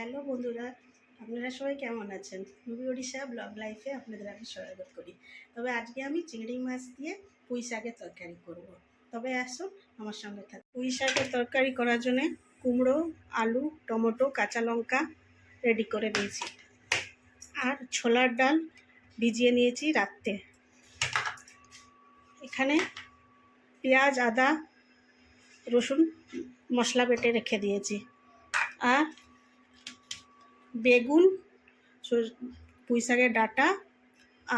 Hello বন্ধুরা, আপনারা সবাই কেমন আছেন? মুভি ওড়িশা ব্লগ লাইফে আপনাদের আমি স্বাগত করি। তবে আজকে আমি চিংড়ি মাছ দিয়ে পুঁই শাকের তরকারি করব। তবে আসুন আমার সঙ্গে থাকুন। পুঁই শাকের তরকারি করার জন্য কুমড়ো, আলু, টমেটো, কাঁচা লঙ্কা রেডি করে নিয়েছি। আর ছোলার ডাল ভিজিয়ে নিয়েছি রাত্রে। এখানে পেঁয়াজ, আদা, রসুন মশলা বেটে রেখে দিয়েছি। আর বেগুন, পুঁই শাকের ডাঁটা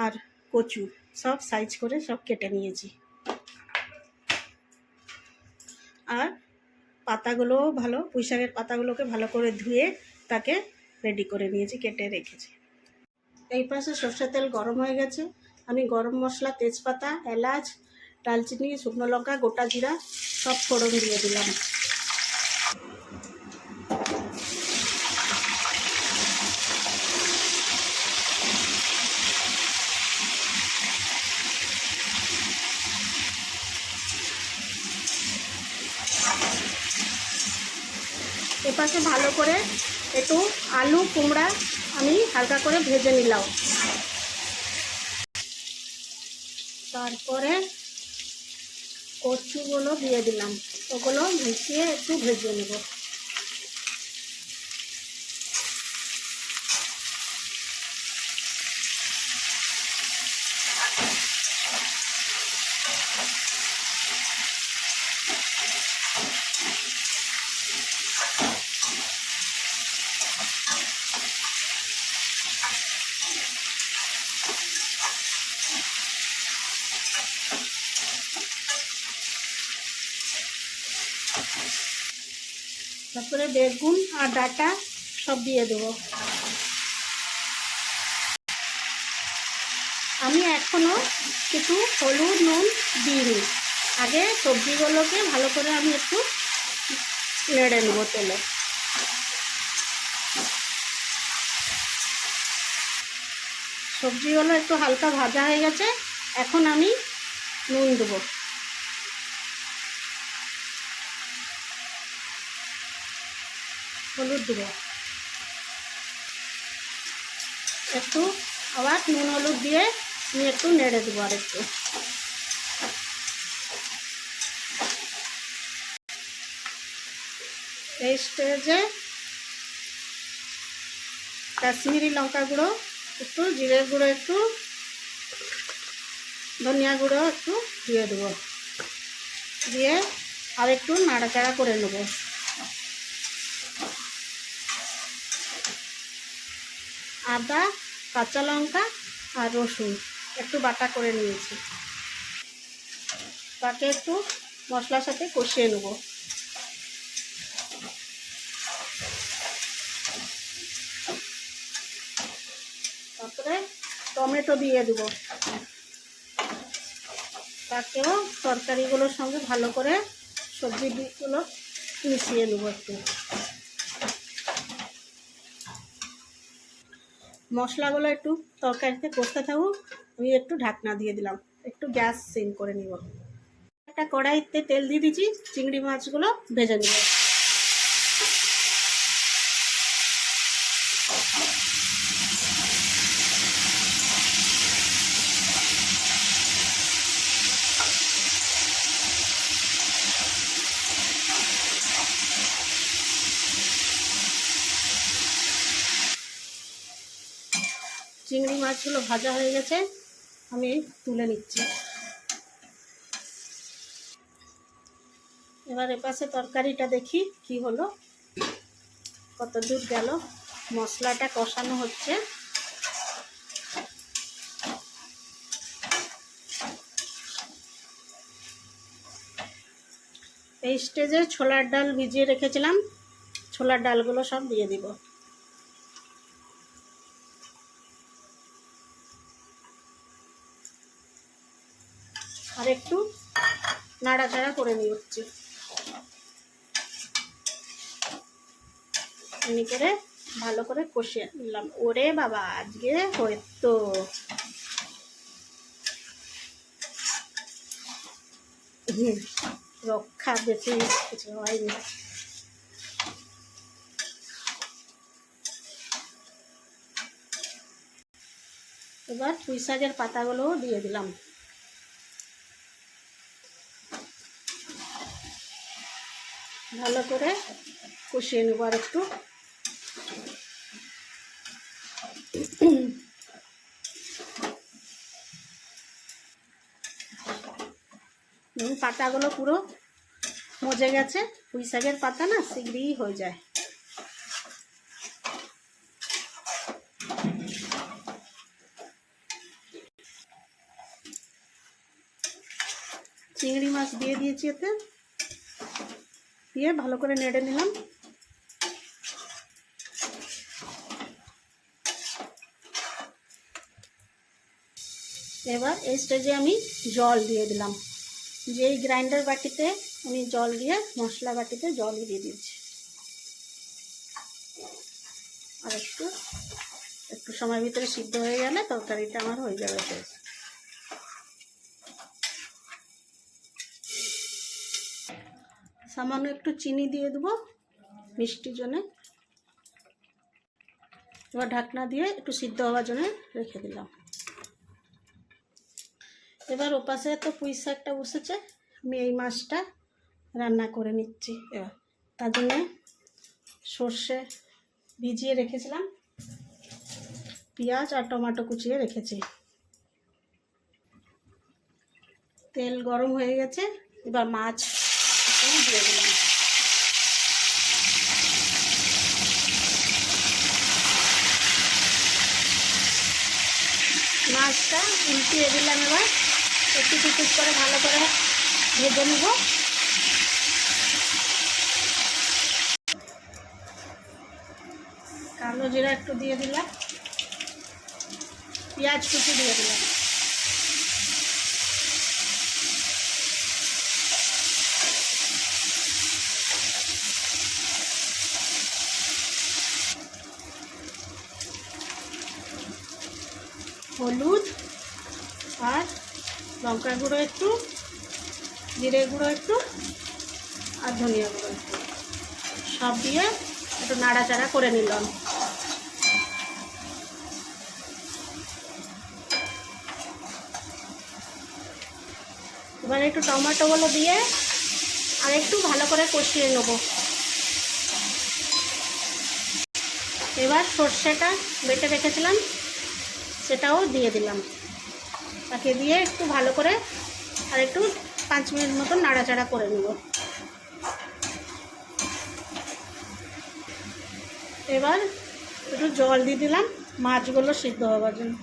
আর কচু সব সাইজ করে সব কেটে নিয়েছি। আর পাতাগুলোও পুঁই শাকের পাতাগুলোকে ভালো করে ধুয়ে তাকে রেডি করে নিয়েছি, কেটে রেখেছি। এই পাশে সরষের তেল গরম হয়ে গেছে। আমি গরম মশলা, তেজপাতা, এলাচ, দালচিনি, শুকনো লঙ্কা, গোটা জিরা সব ফোড়ন দিয়ে দিলাম। এপাশে ভালো করে একটু আলু, কুমড়া আমি হালকা করে ভেজে নিলাম। তারপরে কচুগুলো দিয়ে দিলাম, ওগুলো মিশিয়ে একটু ভেজে নেব। তারপরে বেগুন আর ডাঁটা সব দিয়ে দেবো। আমি এখনও কিছু হলুদ, নুন দিইনি। আগে সবজিগুলোকে ভালো করে আমি একটু নেড়ে নেবো তেলে। সবজিগুলো একটু হালকা ভাজা হয়ে গেছে, এখন আমি নুন দেবো। হলুদ দেবো একটু, আবার নুন হলুদ দিয়ে আমি একটু নেড়ে দেবো আর একটু। এই স্টেজে কাশ্মীরি লঙ্কা গুঁড়ো একটু, জিরের গুঁড়ো একটু, ধনিয়া গুঁড়ো একটু দিয়ে দেবো। দিয়ে আর একটু নাড়াচাড়া করে নেব। আদা, কাঁচা লঙ্কা আর রসুন একটু বাটা করে নিয়েছি, তাকে একটু মশলার সাথে কষিয়ে নেব। তারপরে টমেটো দিয়ে দেবো, তাকেও তরকারিগুলোর সঙ্গে ভালো করে সবজিগুলো মিশিয়ে নেব। একটু মশলাগুলো একটু তরকারিতে কষতে থাকুক, আমি একটু ঢাকনা দিয়ে দিলাম, একটু গ্যাস সিম করে নিব। একটা কড়াইতে তেল দিয়ে দিচ্ছি, চিংড়ি মাছগুলো ভেজে নেব। চিংড়ি মাছগুলো ভাজা হয়ে গেছে, আমি তুলে নিচ্ছি। এবার এপাশে তরকারিটা দেখি কি হলো, কত দূর গেল। মশলাটা কষানো হচ্ছে। এই স্টেজে ছোলার ডাল ভিজিয়ে রেখেছিলাম, ছোলার ডালগুলো সব দিয়ে দিব। আর একটু নাড়াচাড়া করে নিচ্ছি। এমনি করে ভালো করে কষিয়ে নিলাম। ওরে বাবা, আজকে হয়তো রক্ষা বেশি কিছু হয়নি। এবার পুঁই শাকের পাতাগুলোও দিয়ে দিলাম। ভালো করে কষিয়ে নেব আর একটু। পাতাগুলো পুরো মজে গেছে, পুঁই শাকের পাতা না শীঘ্রই হয়ে যায়। চিংড়ি মাছ দিয়ে দিয়েছি এতে, দিয়ে ভালো করে নেড়ে নিলাম। এবার এই স্টেজে আমি জল দিয়ে দিলাম। যেই গ্রাইন্ডার বাটিতে আমি জল দিয়ে, মশলা বাটিতে জল দিয়ে দিয়েছি। আর একটু সময় ভিতরে সিদ্ধ হয়ে গেলে তরকারিটা আমার হয়ে যাবে শেষ। সামান্য একটু চিনি দিয়ে দেবো মিষ্টির জন্যে। এবার ঢাকনা দিয়ে একটু সিদ্ধ হওয়ার জন্য রেখে দিলাম। এবার ওপাশে তো পুঁই শাকটা বসেছে, আমি এই মাছটা রান্না করে নিচ্ছি। এবার তার জন্যে সর্ষে ভিজিয়ে রেখেছিলাম, পেঁয়াজ আর টমেটো কুচিয়ে রেখেছি। তেল গরম হয়ে গেছে, এবার মাছ দিয়ে দিলাম। মাছটা উল্টিয়ে দিলাম, এবার একটু টুকুট করে ভালো করে ভেজে নেব। কালো জিরা একটু দিয়ে দিলাম, পেঁয়াজ কুচি দিয়ে দিলাম। হলুদ আর লঙ্কার গুঁড়ো একটু, জিরে গুঁড়ো একটু আর ধনিয়া গুঁড়ো একটু, সব দিয়ে একটু নাড়াচাড়া করে নিলাম। এবার একটু টমেটোগুলো দিয়ে আর একটু ভালো করে কষিয়ে নেব। এবার সর্ষেটা বেটে রেখেছিলাম সেটাও দিয়ে দিলাম, তাকে দিয়ে একটু ভালো করে আর একটু 5 মিনিট মতন নাড়াচাড়া করে নেব। এবার একটু জল দিয়ে দিলাম মাছগুলো সিদ্ধ হওয়ার জন্য।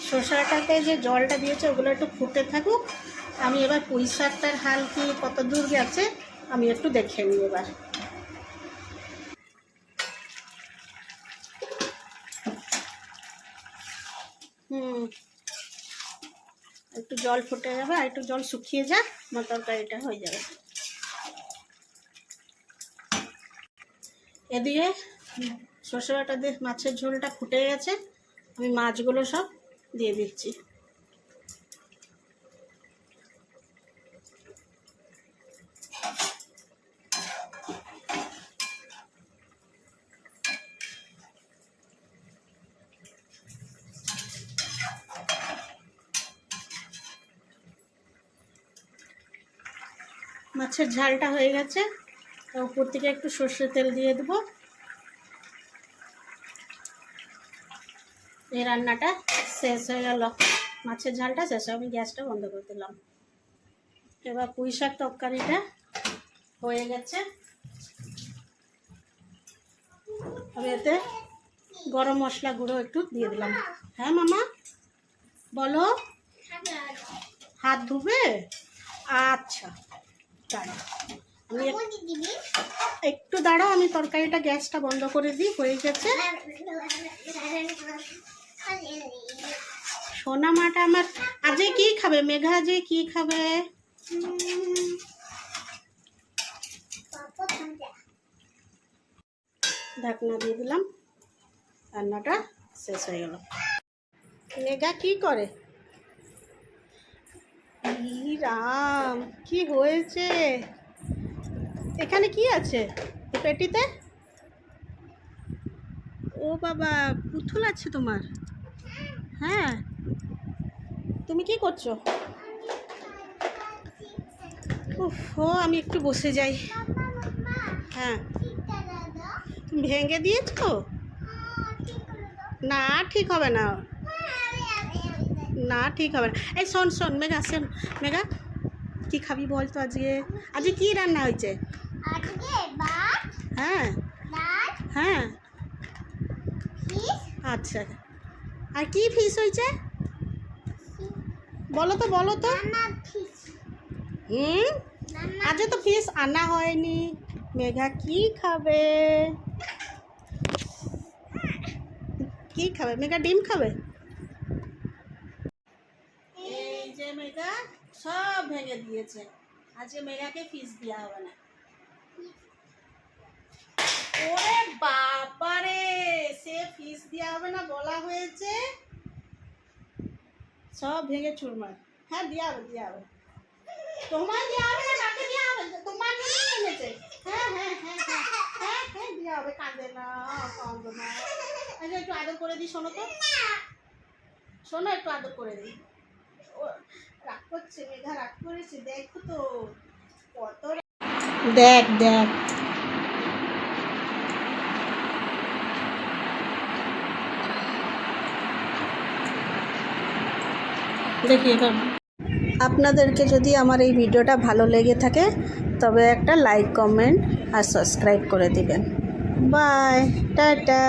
শসাটাতে যে জলটা দিয়েছে ওগুলো একটু ফুটে থাকুক, আমি এবার পুঁই শাকটার হাল কি কত দূর গেছে আমি একটু দেখে নিই। এবার একটু জল ফুটে যাবে, আর একটু জল শুকিয়ে যাক, আমার তরকারিটা হয়ে যাবে। এদিকে সর্ষে বাটা দিয়ে মাছের ঝোলটা ফুটে গেছে, আমি মাছগুলো সব দিয়ে দিচ্ছি। মাছের ঝালটা হয়ে গেছে, উপর থেকে একটু সর্ষের তেল দিয়ে দেবো। এই রান্নাটা শেষ হয়ে গেল, মাছের ঝালটা শেষ, আমি গ্যাসটা বন্ধ করে দিলাম। এবার পুঁই শাক তরকারিটা হয়ে গেছে। আমি এতে গরম মশলা গুঁড়ো একটু দিয়ে দিলাম। হ্যাঁ মামা বলো, হাত ধুবে? আচ্ছা দাঁড়াও, আমি একটু দাঁড়াও, আমি তরকারিটা গ্যাসটা বন্ধ করে দিই। হয়ে গেছে। সোনা মাটা আমার আজকে কি খাবে? মেঘা আজকে কি খাবে? ঢাকনা দিয়ে দিলাম, রান্নাটা শেষ হয়ে গেল। মেঘা কি করে? রাম, কি হয়েছে? এখানে কি আছে পেটিতে? ও বাবা, পুতুল আছে তোমার? হ্যাঁ, তুমি কি করছো? উফ, ও আমি একটু বসে যাই। হ্যাঁ, তুমি ভেঙে দিয়েছো? না ঠিক হবে না, না ঠিক হবে না। এই শোন শোন মেঘা, শোন মেঘা, কি খাবি বল তো আজকে? আজকে কি রান্না হয়েছে? হ্যাঁ হ্যাঁ, আচ্ছা। আর কি ফিশ হয়েছে বলো তো, বলো তো। আজকে তো ফিশ আনা হয়নি। মেঘা কি খাবে? কি খাবে মেঘা? ডিম খাবে? এই যে মেঘা সব ভেঙে দিয়েছে। আজকে মেঘাকে ফিশ দেওয়া হবে না। ওরে বাবারে, সে ফিশ দেওয়া হবে না বলা হয়েছে, সব ভেঙে চুরমার। হ্যাঁ দেওয়া হবে, দেওয়া হবে। তোমার দেওয়া হবে না, কাকে দেওয়া হবে? তোমার জন্য এনেছে। হ্যাঁ হ্যাঁ হ্যাঁ হ্যাঁ হ্যাঁ হ্যাঁ দেওয়া হবে, কাঁদে না, কাঁদো না। আচ্ছা একটু আদর করে দিই, শোনো তো, শোনো একটু আদর করে দিই। ও রাগ করছে, মেঘা রাগ করেছে, দেখো তো কত। দেখ দেখ, দেখি এখন। আপনাদেরকে যদি আমার এই ভিডিওটা ভালো লেগে থাকে তবে একটা লাইক, কমেন্ট আর সাবস্ক্রাইব করে দিবেন। Bye, tata.